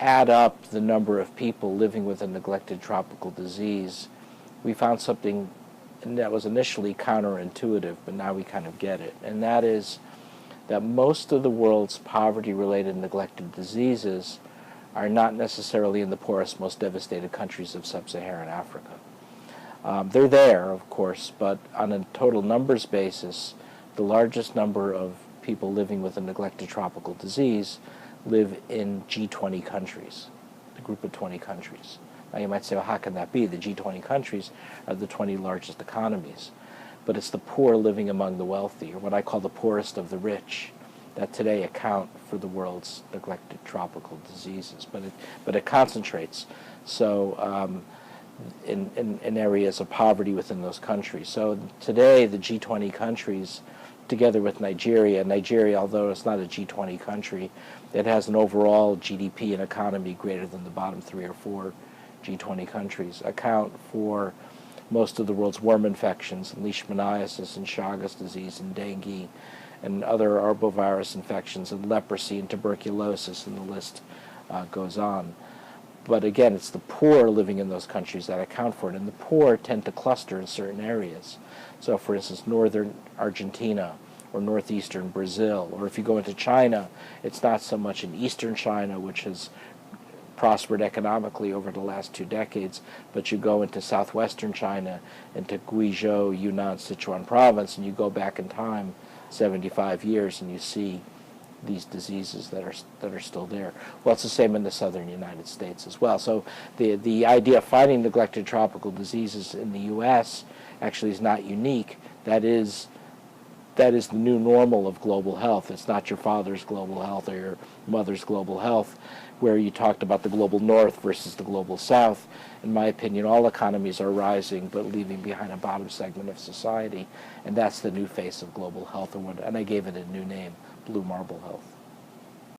add up the number of people living with a neglected tropical disease, we found something that was initially counterintuitive, but now we kind of get it. And that is that most of the world's poverty-related neglected diseases are not necessarily in the poorest, most devastated countries of sub-Saharan Africa. They're there, of course, but on a total numbers basis, the largest number of people living with a neglected tropical disease live in G20 countries, the group of 20 countries. Now you might say, well, how can that be? The G20 countries are the 20 largest economies. But it's the poor living among the wealthy, or what I call the poorest of the rich, that today account for the world's neglected tropical diseases. But it concentrates in areas of poverty within those countries. So today the G20 countries, together with Nigeria, although it's not a G20 country, it has an overall GDP and economy greater than the bottom 3 or 4 G20 countries, account for most of the world's worm infections, and leishmaniasis and Chagas disease and dengue and other arbovirus infections and leprosy and tuberculosis, and the list goes on. But again, it's the poor living in those countries that account for it, and the poor tend to cluster in certain areas. So for instance, northern Argentina or northeastern Brazil, or if you go into China, it's not so much in eastern China, which has prospered economically over the last 2 decades, but you go into southwestern China, into Guizhou, Yunnan, Sichuan province, and you go back in time 75 years, and you see these diseases that are still there. Well, it's the same in the southern United States as well. So the idea of finding neglected tropical diseases in the U.S. actually is not unique. That is the new normal of global health. It's not your father's global health or your mother's global health, where you talked about the global north versus the global south. In my opinion, all economies are rising but leaving behind a bottom segment of society, and that's the new face of global health, and I gave it a new name, blue marble health.